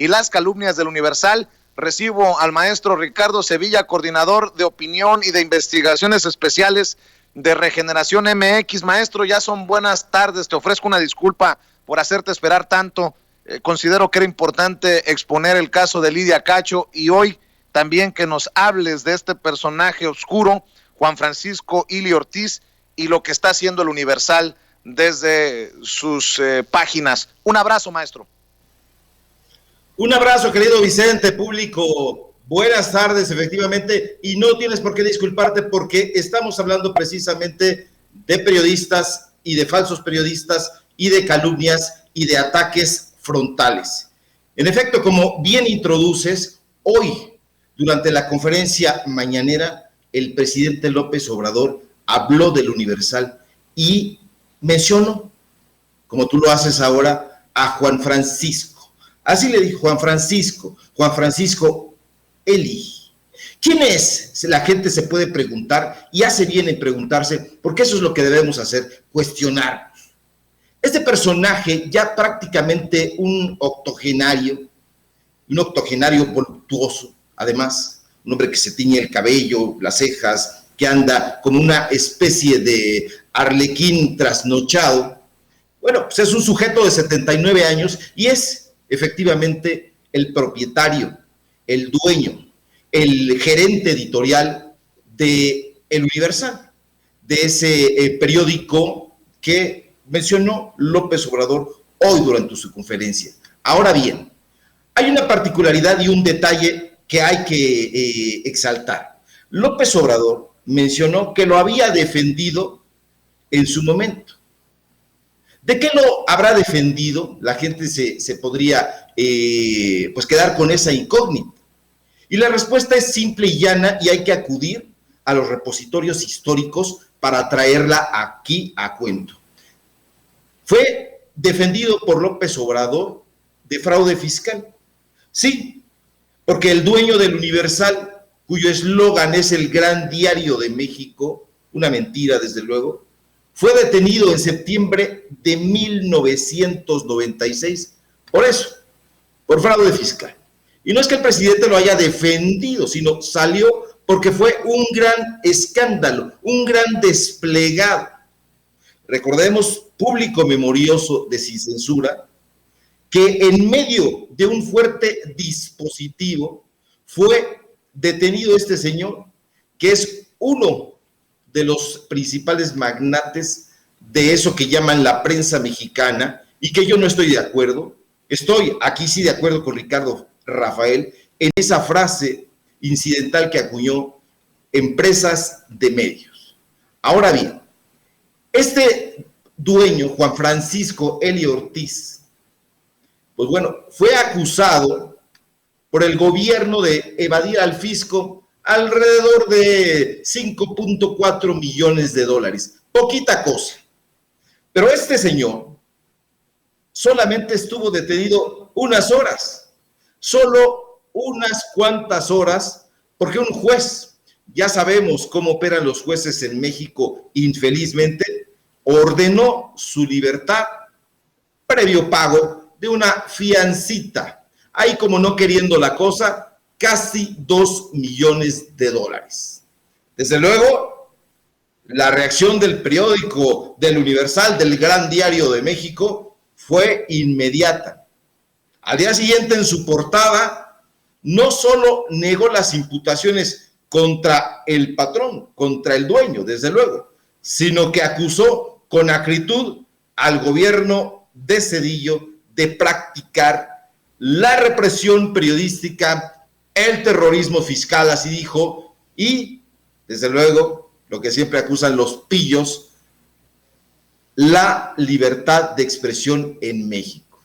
y las calumnias del Universal. Recibo al maestro Ricardo Sevilla, coordinador de opinión y de investigaciones especiales de Regeneración MX. Maestro, ya son buenas tardes, te ofrezco una disculpa por hacerte esperar tanto. Considero que era importante exponer el caso de Lidia Cacho y hoy también que nos hables de este personaje oscuro, Juan Francisco Ili Ortiz, y lo que está haciendo el Universal desde sus páginas. Un abrazo, maestro. Un abrazo, querido Vicente, público. Buenas tardes, efectivamente, y no tienes por qué disculparte porque estamos hablando precisamente de periodistas y de falsos periodistas y de calumnias y de ataques frontales. En efecto, como bien introduces, hoy, durante la conferencia mañanera, el presidente López Obrador habló del Universal y mencionó, como tú lo haces ahora, a Juan Francisco. Así le dijo Juan Francisco Eli. ¿Quién es? La gente se puede preguntar y hace bien en preguntarse, porque eso es lo que debemos hacer, cuestionar. Este personaje, ya prácticamente un octogenario voluptuoso, además, un hombre que se tiñe el cabello, las cejas, que anda como una especie de arlequín trasnochado. Bueno, pues es un sujeto de 79 años y es efectivamente el propietario, el dueño, el gerente editorial de El Universal, de ese periódico que mencionó López Obrador hoy durante su conferencia. Ahora bien, hay una particularidad y un detalle que hay que exaltar. López Obrador mencionó que lo había defendido en su momento. ¿De qué lo habrá defendido? La gente se podría pues quedar con esa incógnita. Y la respuesta es simple y llana y hay que acudir a los repositorios históricos para traerla aquí a cuento. Fue defendido por López Obrador de fraude fiscal. Sí, porque el dueño del Universal, cuyo eslogan es el Gran Diario de México, una mentira desde luego, fue detenido en septiembre de 1996, por eso, por fraude fiscal. Y no es que el presidente lo haya defendido, sino salió porque fue un gran escándalo, un gran desplegado. Recordemos, público memorioso de Sin Censura, que en medio de un fuerte dispositivo fue detenido este señor, que es uno de los principales magnates de eso que llaman la prensa mexicana, y que yo no estoy de acuerdo. Estoy aquí sí de acuerdo con Ricardo Rafael en esa frase incidental que acuñó: empresas de medios. Ahora bien, este dueño, Juan Francisco Eli Ortiz, pues bueno, fue acusado por el gobierno de evadir al fisco alrededor de 5.4 millones de dólares. Poquita cosa. Pero este señor solamente estuvo detenido unas horas, solo unas cuantas horas, porque un juez, ya sabemos cómo operan los jueces en México, infelizmente, ordenó su libertad previo pago de una fiancita. Ahí, como no queriendo la cosa, casi 2 millones de dólares. Desde luego, la reacción del periódico, del Universal, del Gran Diario de México, fue inmediata. Al día siguiente, en su portada, no solo negó las imputaciones contra el patrón, contra el dueño, desde luego, sino que acusó con acritud al gobierno de Zedillo de practicar la represión periodística, el terrorismo fiscal, así dijo, y desde luego, lo que siempre acusan los pillos, la libertad de expresión en México.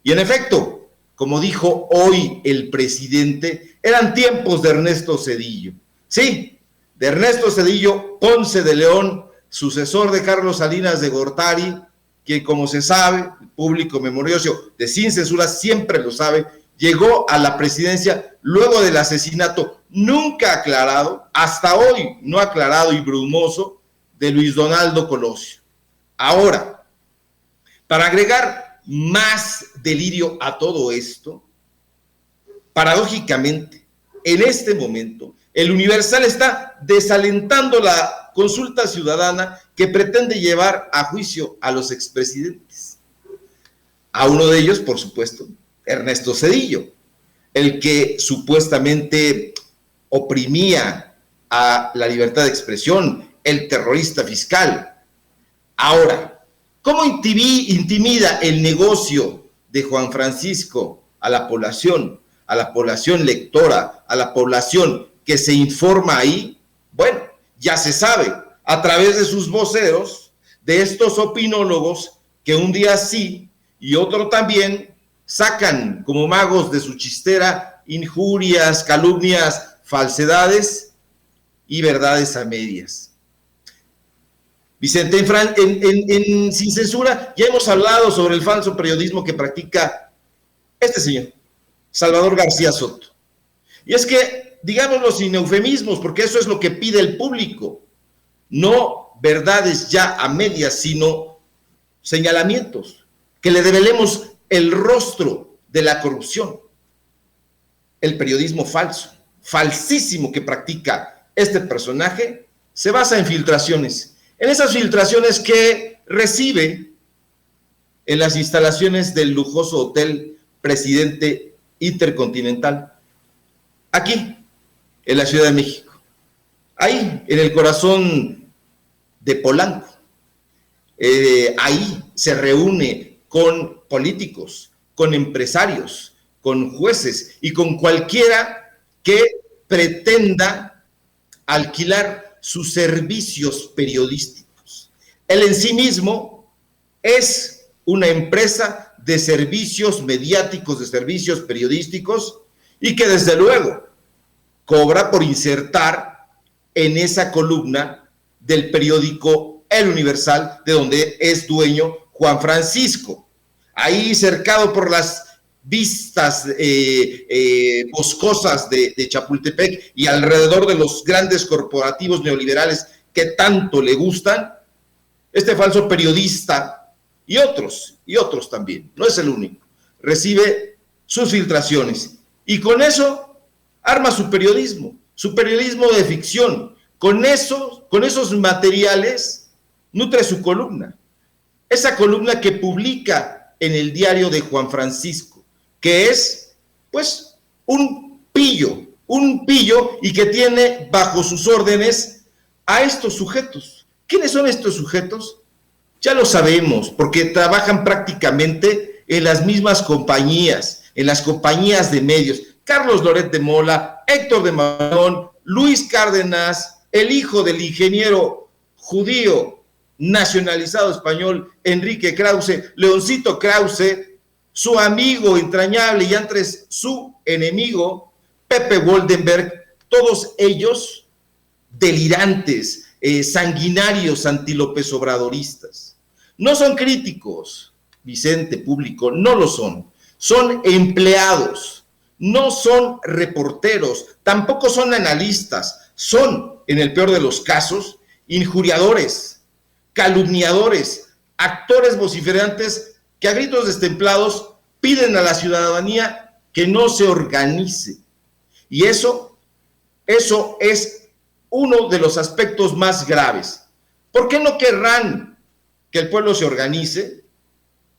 Y en efecto, como dijo hoy el presidente, eran tiempos de Ernesto Zedillo. Sí, de Ernesto Zedillo Ponce de León, sucesor de Carlos Salinas de Gortari, quien, como se sabe, el público memorioso de Sin Censura siempre lo sabe, llegó a la presidencia luego del asesinato nunca aclarado, hasta hoy no aclarado y brumoso, de Luis Donaldo Colosio. Ahora, para agregar más delirio a todo esto, paradójicamente, en este momento, el Universal está desalentando la consulta ciudadana que pretende llevar a juicio a los expresidentes. A uno de ellos, por supuesto, Ernesto Zedillo, el que supuestamente oprimía a la libertad de expresión, el terrorista fiscal. Ahora, ¿cómo intimida el negocio de Juan Francisco a la población lectora, a la población que se informa ahí? Bueno, ya se sabe, a través de sus voceros, de estos opinólogos que un día sí y otro también sacan como magos de su chistera injurias, calumnias, falsedades y verdades a medias. Vicente, Sin Censura, ya hemos hablado sobre el falso periodismo que practica este señor, Salvador García Soto. Y es que, digámoslo sin eufemismos, porque eso es lo que pide el público, no verdades ya a medias, sino señalamientos, que le develemos el rostro de la corrupción, el periodismo falso, falsísimo que practica este personaje, se basa en filtraciones. En esas filtraciones que recibe en las instalaciones del lujoso Hotel Presidente Intercontinental, aquí, en la Ciudad de México, ahí, en el corazón de Polanco. Ahí se reúne con políticos, con empresarios, con jueces y con cualquiera que pretenda alquilar sus servicios periodísticos. Él en sí mismo es una empresa de servicios mediáticos, de servicios periodísticos, y que desde luego cobra por insertar en esa columna del periódico El Universal, de donde es dueño Juan Francisco. Ahí cercado por las vistas boscosas de Chapultepec y alrededor de los grandes corporativos neoliberales que tanto le gustan, este falso periodista y otros también, no es el único, recibe sus filtraciones y con eso arma su periodismo de ficción. Con esos materiales nutre su columna, esa columna que publica en el diario de Juan Francisco, que es, pues, un pillo y que tiene bajo sus órdenes a estos sujetos. ¿Quiénes son estos sujetos? Ya lo sabemos, porque trabajan prácticamente en las mismas compañías, en las compañías de medios. Carlos Loret de Mola, Héctor de Mauleón, Luis Cárdenas, el hijo del ingeniero judío nacionalizado español Enrique Krause, Leoncito Krause, su amigo entrañable y antes su enemigo, Pepe Woldenberg, todos ellos delirantes, sanguinarios anti-López Obradoristas. No son críticos, Vicente, público, no lo son. Son empleados, no son reporteros, tampoco son analistas, son, en el peor de los casos, injuriadores, calumniadores, actores vociferantes que a gritos destemplados piden a la ciudadanía que no se organice. Y eso es uno de los aspectos más graves. ¿Por qué no querrán que el pueblo se organice?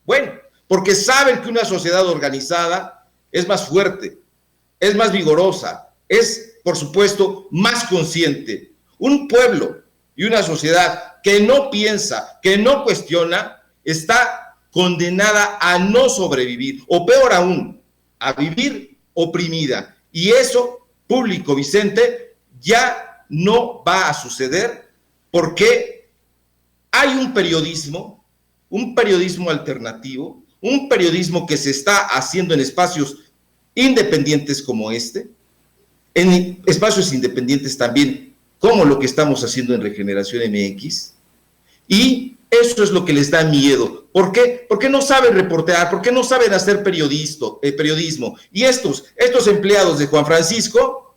Bueno, porque saben que una sociedad organizada es más fuerte, es más vigorosa, es, por supuesto, más consciente. Un pueblo y una sociedad que no piensa, que no cuestiona, está condenada a no sobrevivir, o peor aún, a vivir oprimida. Y eso, público, Vicente, ya no va a suceder porque hay un periodismo alternativo, un periodismo que se está haciendo en espacios independientes como este, en espacios independientes también como lo que estamos haciendo en Regeneración MX, y eso es lo que les da miedo. ¿Por qué? Porque no saben reportear, porque no saben hacer periodismo. Y estos empleados de Juan Francisco,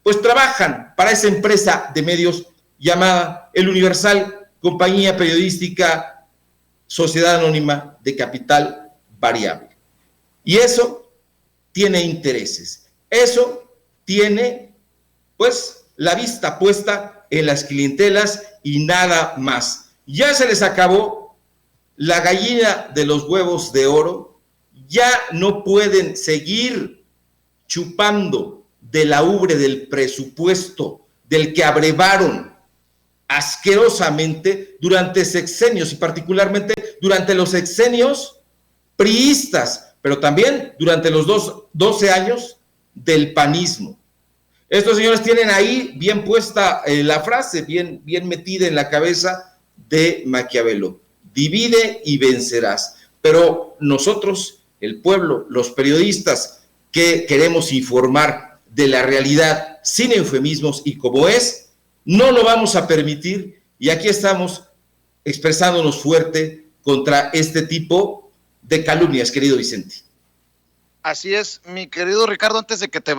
pues trabajan para esa empresa de medios llamada El Universal, compañía periodística, sociedad anónima de capital variable. Y eso tiene intereses. Eso tiene, pues, la vista puesta en las clientelas y nada más. Ya se les acabó la gallina de los huevos de oro, ya no pueden seguir chupando de la ubre del presupuesto del que abrevaron asquerosamente durante sexenios y particularmente durante los sexenios priistas, pero también durante los 12 años del panismo. Estos señores tienen ahí bien puesta la frase, bien metida en la cabeza de Maquiavelo: divide y vencerás. Pero nosotros, el pueblo, los periodistas que queremos informar de la realidad sin eufemismos y como es, no lo vamos a permitir, y aquí estamos expresándonos fuerte contra este tipo de calumnias, querido Vicente. Así es, mi querido Ricardo, antes de que te